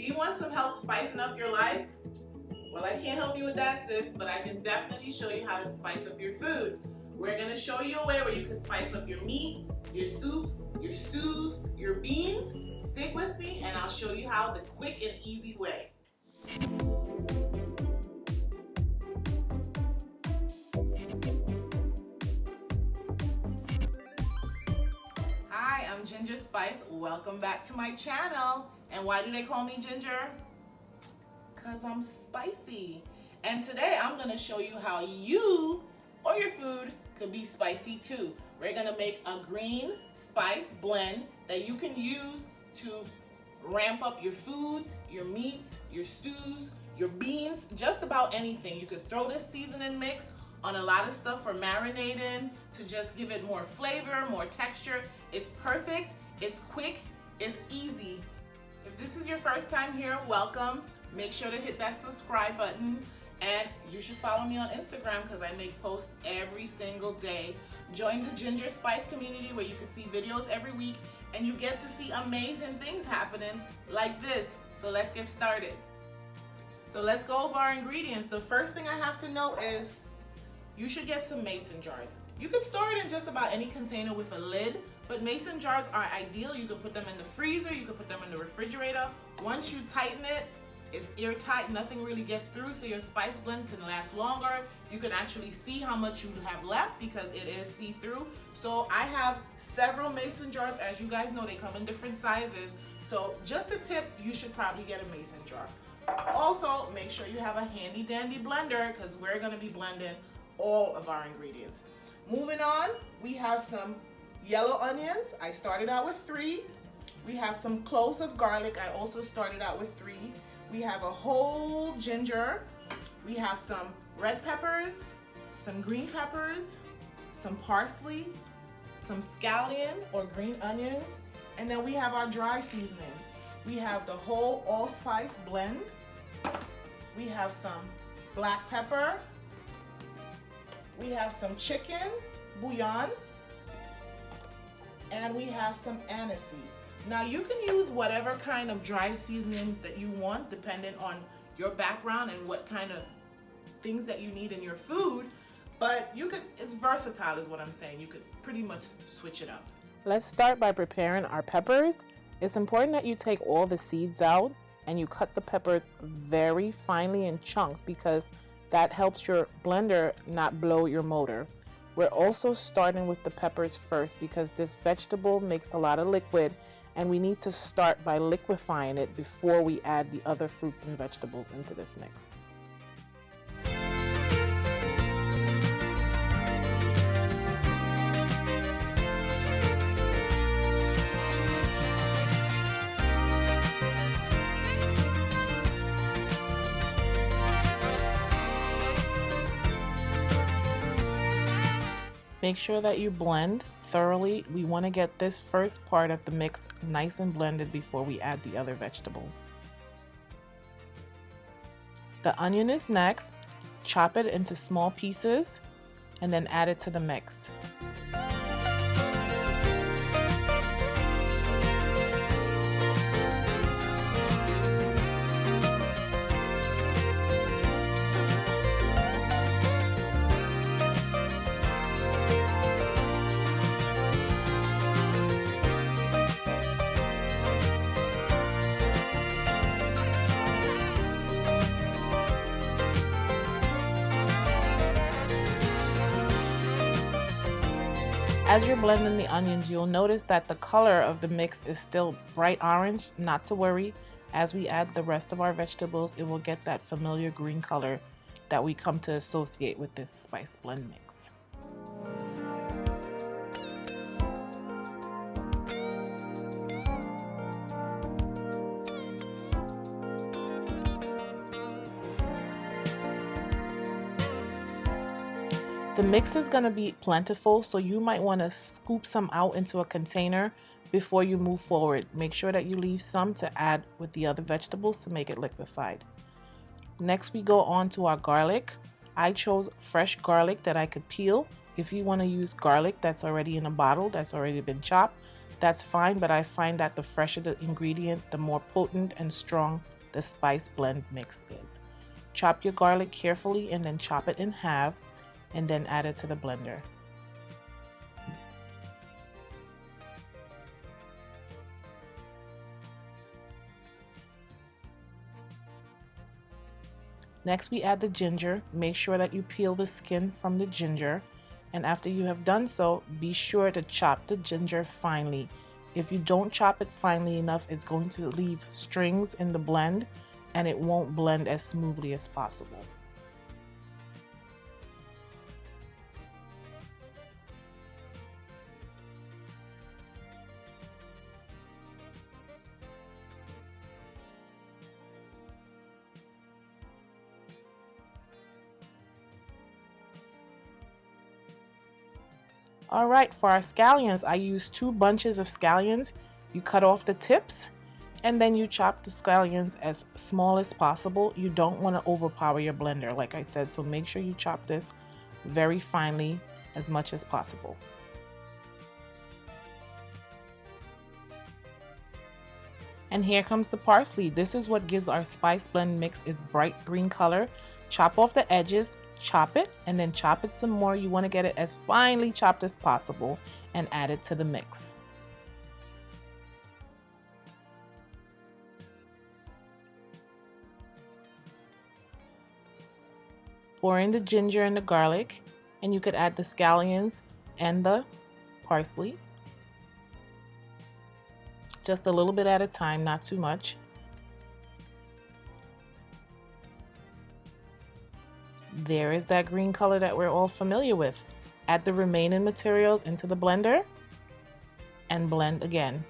you want some help spicing up your life? Well, I can't help you with that, sis, but I can definitely show you how to spice up your food. We're going to show you a way where you can spice up your meat, your soup, your stews, your beans. Stick with me and I'll show you how the quick and easy way. Hi, I'm Ginger Spice. Welcome back to my channel. And why do they call me Ginger? Because I'm spicy. And today I'm going to show you how you or your food could be spicy too. We're going to make a green spice blend that you can use to ramp up your foods, your meats, your stews, your beans, just about anything. You could throw this seasoning mix on a lot of stuff for marinating to just give it more flavor, more texture. It's perfect, it's quick, it's easy. If this is your first time here, welcome. Make sure to hit that subscribe button, and you should follow me on Instagram because I make posts every single day. Join the Ginger Spice community where you can see videos every week and you get to see amazing things happening like this. So let's get started. So let's go over our ingredients. The first thing I have to know is you should get some mason jars. You can store it in just about any container with a lid, but mason jars are ideal. You can put them in the freezer, you can put them in the refrigerator. Once you tighten it, it's airtight, nothing really gets through, so your spice blend can last longer. You can actually see how much you have left because it is see-through. So I have several mason jars. As you guys know, they come in different sizes. So just a tip, you should probably get a mason jar. Also, make sure you have a handy dandy blender because we're gonna be blending all of our ingredients. Moving on, we have some yellow onions. I started out with 3. We have some cloves of garlic. I also started out with 3. We have a whole ginger. We have some red peppers, some green peppers, some parsley, some scallion or green onions, and then we have our dry seasonings. We have the whole allspice blend. We have some black pepper. We have some chicken bouillon, and we have some aniseed. Now you can use whatever kind of dry seasonings that you want depending on your background and what kind of things that you need in your food, but it's versatile is what I'm saying. You could pretty much switch it up. Let's start by preparing our peppers. It's important that you take all the seeds out and you cut the peppers very finely in chunks because that helps your blender not blow your motor. We're also starting with the peppers first because this vegetable makes a lot of liquid and we need to start by liquefying it before we add the other fruits and vegetables into this mix. Make sure that you blend thoroughly. We want to get this first part of the mix nice and blended before we add the other vegetables. The onion is next. Chop it into small pieces and then add it to the mix. As you're blending the onions, you'll notice that the color of the mix is still bright orange. Not to worry, as we add the rest of our vegetables, it will get that familiar green color that we come to associate with this spice blend mix. The mix is going to be plentiful, so you might want to scoop some out into a container before you move forward. Make sure that you leave some to add with the other vegetables to make it liquefied. Next, we go on to our garlic. I chose fresh garlic that I could peel. If you want to use garlic that's already in a bottle, that's already been chopped, that's fine, but I find that the fresher the ingredient, the more potent and strong the spice blend mix is. Chop your garlic carefully and then chop it in halves and then add it to the blender. Next, we add the ginger. Make sure that you peel the skin from the ginger. And after you have done so, be sure to chop the ginger finely. If you don't chop it finely enough, it's going to leave strings in the blend and it won't blend as smoothly as possible. All right, for our scallions, I use 2 bunches of scallions. You cut off the tips and then you chop the scallions as small as possible. You don't want to overpower your blender, like I said, so make sure you chop this very finely as much as possible. And here comes the parsley. This is what gives our spice blend mix its bright green color. Chop off the edges, chop it, and then chop it some more. You want to get it as finely chopped as possible and add it to the mix. Pour in the ginger and the garlic, and you could add the scallions and the parsley. Just a little bit at a time, not too much. There is that green color that we're all familiar with. Add the remaining materials into the blender and blend again.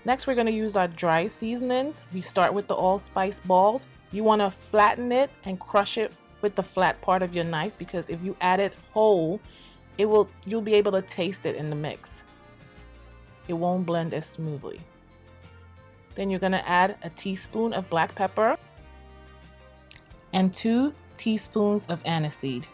Next, we're going to use our dry seasonings. We start with the allspice balls. You want to flatten it and crush it with the flat part of your knife, because if you add it whole, you'll be able to taste it in the mix. It won't blend as smoothly. Then you're going to add a teaspoon of black pepper and 2 teaspoons of aniseed.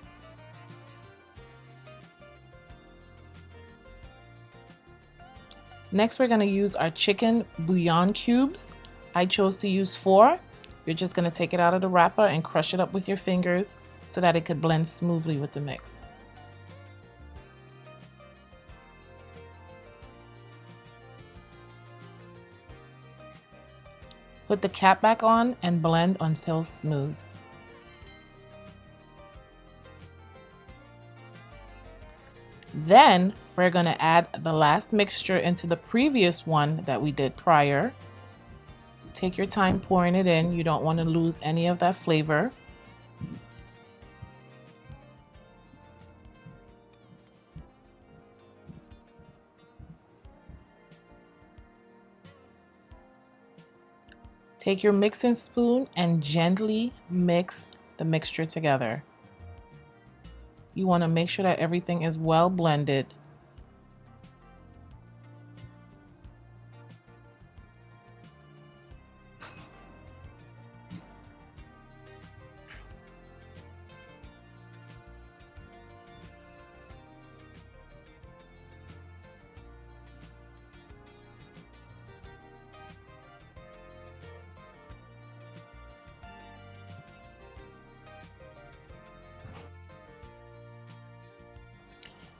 Next, we're going to use our chicken bouillon cubes. I chose to use 4. You're just going to take it out of the wrapper and crush it up with your fingers so that it could blend smoothly with the mix. Put the cap back on and blend until smooth. Then we're going to add the last mixture into the previous one that we did prior. Take your time pouring it in. You don't want to lose any of that flavor. Take your mixing spoon and gently mix the mixture together. You want to make sure that everything is well blended.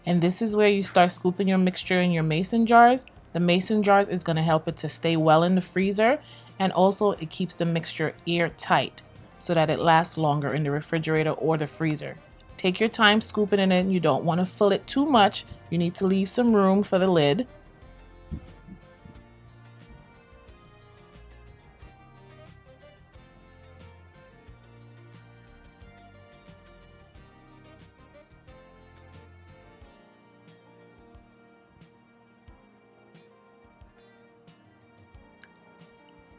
And this is where you start scooping your mixture in your mason jars. The mason jars is going to help it to stay well in the freezer, and also it keeps the mixture airtight so that it lasts longer in the refrigerator or the freezer. Take your time scooping it in. You don't want to fill it too much. You need to leave some room for the lid.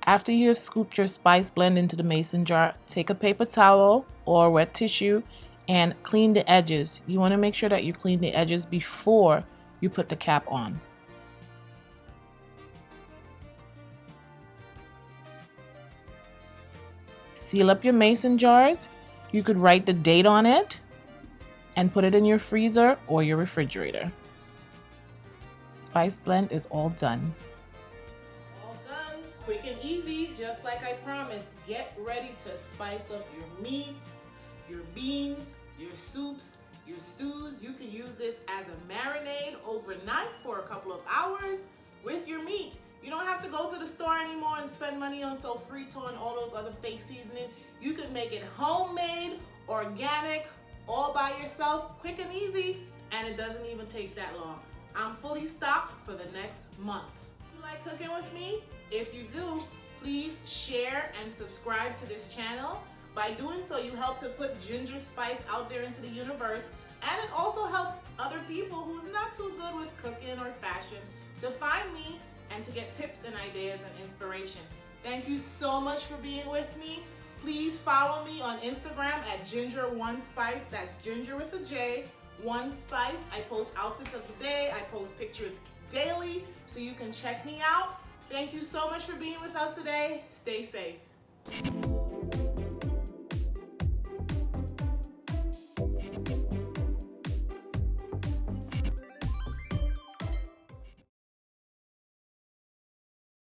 After you have scooped your spice blend into the mason jar, take a paper towel or wet tissue and clean the edges. You want to make sure that you clean the edges before you put the cap on. Seal up your mason jars. You could write the date on it and put it in your freezer or your refrigerator. Spice blend is all done. All done, quick and easy, just like I promised. Get ready to spice up your meats, your beans, your soups, your stews. You can use this as a marinade overnight for a couple of hours with your meat. You don't have to go to the store anymore and spend money on sofrito and all those other fake seasoning. You can make it homemade, organic, all by yourself, quick and easy, and it doesn't even take that long. I'm fully stocked for the next month. You like cooking with me? If you do, please share and subscribe to this channel. By doing so, you help to put Ginger Spice out there into the universe, and it also helps other people who's not too good with cooking or fashion to find me and to get tips and ideas and inspiration. Thank you so much for being with me. Please follow me on Instagram at ginger1spice. That's ginger with a J, 1spice. I post outfits of the day. I post pictures daily, so you can check me out. Thank you so much for being with us today. Stay safe.